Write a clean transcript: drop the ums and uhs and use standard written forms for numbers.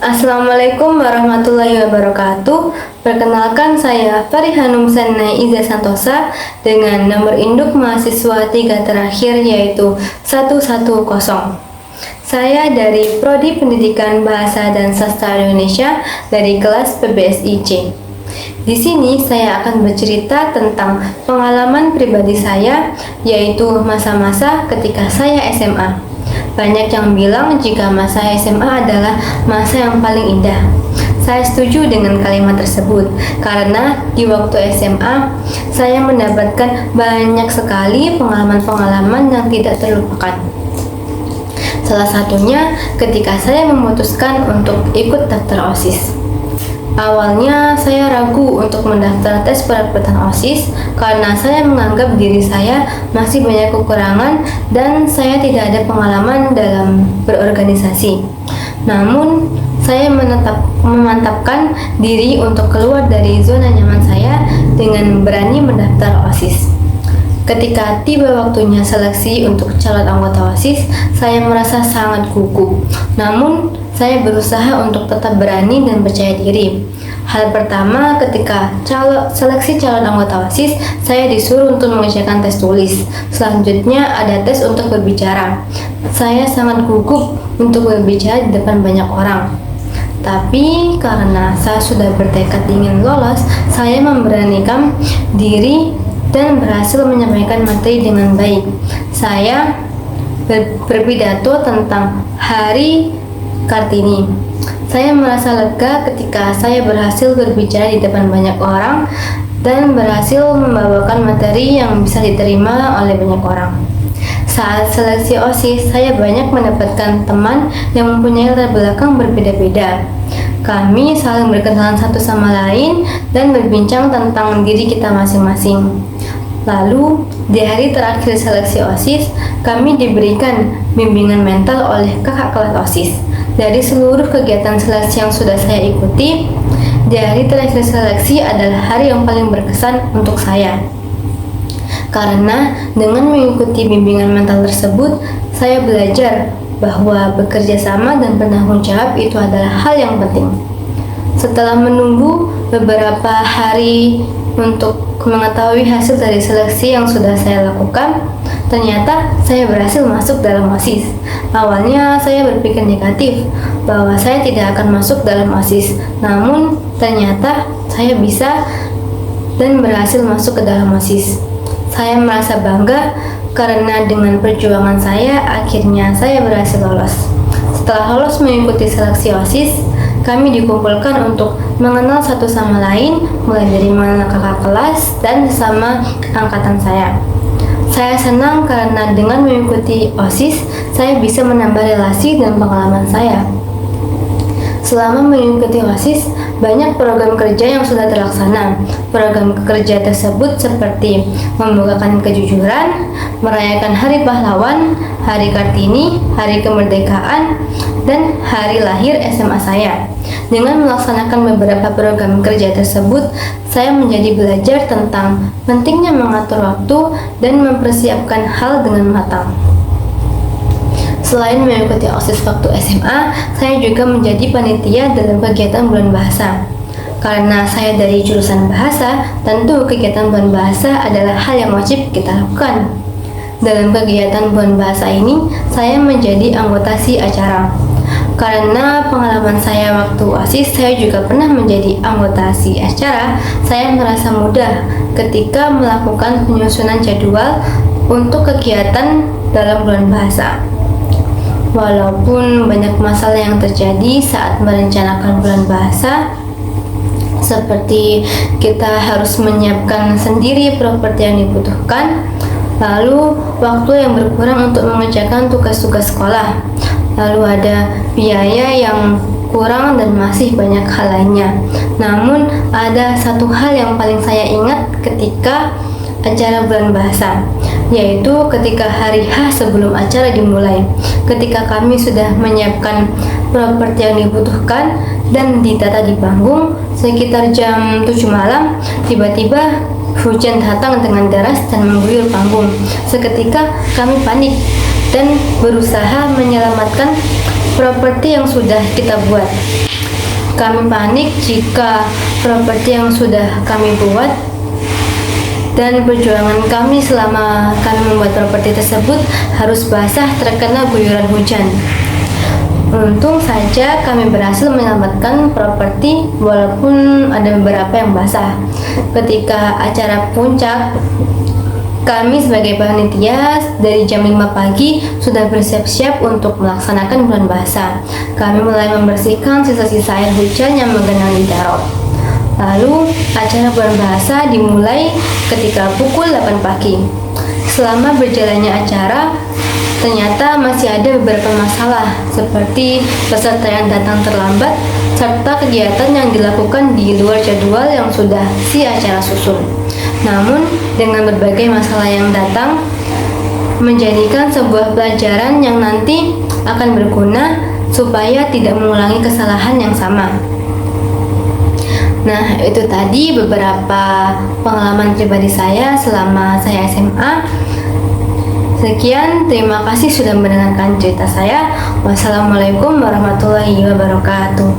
Assalamualaikum warahmatullahi wabarakatuh. Perkenalkan saya Farihanum Sanai Iza Santosa dengan nomor induk mahasiswa 3 terakhir yaitu 110. Saya dari Prodi Pendidikan Bahasa dan Sastra Indonesia dari kelas PBSI C. Di sini saya akan bercerita tentang pengalaman pribadi saya, yaitu masa-masa ketika saya SMA. Banyak yang bilang jika masa SMA adalah masa yang paling indah. Saya setuju dengan kalimat tersebut karena di waktu SMA saya mendapatkan banyak sekali pengalaman-pengalaman yang tidak terlupakan. Salah satunya ketika saya memutuskan untuk ikut daftar OSIS. Awalnya saya ragu untuk mendaftar tes perekrutan OSIS karena saya menganggap diri saya masih banyak kekurangan dan saya tidak ada pengalaman dalam berorganisasi. Namun, saya memantapkan diri untuk keluar dari zona nyaman saya dengan berani mendaftar OSIS. Ketika tiba waktunya seleksi untuk calon anggota OSIS, saya merasa sangat gugup. Namun, saya berusaha untuk tetap berani dan percaya diri. Hal pertama, ketika seleksi calon anggota OSIS, saya disuruh untuk mengerjakan tes tulis. Selanjutnya, ada tes untuk berbicara. Saya sangat gugup untuk berbicara di depan banyak orang. Tapi karena saya sudah bertekad ingin lolos, saya memberanikan diri dan berhasil menyampaikan materi dengan baik. Saya berpidato tentang Hari Kartini. Saya merasa lega ketika saya berhasil berbicara di depan banyak orang dan berhasil membawakan materi yang bisa diterima oleh banyak orang. Saat seleksi OSIS, saya banyak mendapatkan teman yang mempunyai latar belakang berbeda-beda. Kami saling berkenalan satu sama lain dan berbincang tentang diri kita masing-masing. Lalu, di hari terakhir seleksi OSIS, kami diberikan bimbingan mental oleh kakak kelas OSIS. Dari seluruh kegiatan seleksi yang sudah saya ikuti, di hari terakhir seleksi adalah hari yang paling berkesan untuk saya. Karena dengan mengikuti bimbingan mental tersebut, saya belajar bahwa bekerja sama dan bertanggung jawab itu adalah hal yang penting. Setelah menunggu beberapa hari untuk mengetahui hasil dari seleksi yang sudah saya lakukan, ternyata saya berhasil masuk dalam OSIS. Awalnya saya berpikir negatif bahwa saya tidak akan masuk dalam OSIS, namun ternyata saya bisa dan berhasil masuk ke dalam OSIS. Saya merasa bangga karena dengan perjuangan saya, akhirnya saya berhasil lolos. Setelah lolos mengikuti seleksi OSIS, kami dikumpulkan untuk mengenal satu sama lain, mulai dari mengenal kakak kelas dan sesama angkatan saya. Saya senang karena dengan mengikuti OSIS, saya bisa menambah relasi dan pengalaman saya. Selama mengikuti OSIS, banyak program kerja yang sudah terlaksana. Program kerja tersebut seperti membukakan kejujuran, merayakan Hari Pahlawan, Hari Kartini, Hari Kemerdekaan, dan hari lahir SMA saya. Dengan melaksanakan beberapa program kerja tersebut, saya menjadi belajar tentang pentingnya mengatur waktu dan mempersiapkan hal dengan matang. Selain mengikuti OSIS waktu SMA, saya juga menjadi panitia dalam kegiatan bulan bahasa. Karena saya dari jurusan bahasa, tentu kegiatan bulan bahasa adalah hal yang wajib kita lakukan. Dalam kegiatan bulan bahasa ini, saya menjadi anggota si acara. Karena pengalaman saya waktu OSIS, saya juga pernah menjadi anggota si acara. Saya merasa mudah ketika melakukan penyusunan jadwal untuk kegiatan dalam bulan bahasa. Walaupun banyak masalah yang terjadi saat merencanakan bulan bahasa, seperti kita harus menyiapkan sendiri properti yang dibutuhkan, lalu waktu yang berkurang untuk mengerjakan tugas-tugas sekolah, lalu ada biaya yang kurang dan masih banyak hal lainnya. Namun ada satu hal yang paling saya ingat ketika acara bulan bahasa, yaitu ketika hari H sebelum acara dimulai. Ketika kami sudah menyiapkan properti yang dibutuhkan dan ditata di panggung, sekitar jam 7 malam, tiba-tiba hujan datang dengan deras dan mengguyur panggung. Seketika kami panik dan berusaha menyelamatkan properti yang sudah kita buat. Kami panik jika properti yang sudah kami buat dan perjuangan kami selama kami membuat properti tersebut harus basah terkena guyuran hujan. Untung saja kami berhasil menyelamatkan properti walaupun ada beberapa yang basah. Ketika acara puncak, kami sebagai panitia dari jam 5 pagi sudah bersiap-siap untuk melaksanakan bulan bahasa. Kami mulai membersihkan sisa-sisa air hujan yang menggenangi Daro. Lalu acara bulan bahasa dimulai ketika pukul 8 pagi. Selama berjalannya acara, ternyata masih ada beberapa masalah seperti peserta yang datang terlambat serta kegiatan yang dilakukan di luar jadwal yang sudah si acara susun. Namun, dengan berbagai masalah yang datang, menjadikan sebuah pelajaran yang nanti akan berguna supaya tidak mengulangi kesalahan yang sama. Nah, itu tadi beberapa pengalaman pribadi saya selama saya SMA. Sekian, terima kasih sudah mendengarkan cerita saya. Wassalamualaikum warahmatullahi wabarakatuh.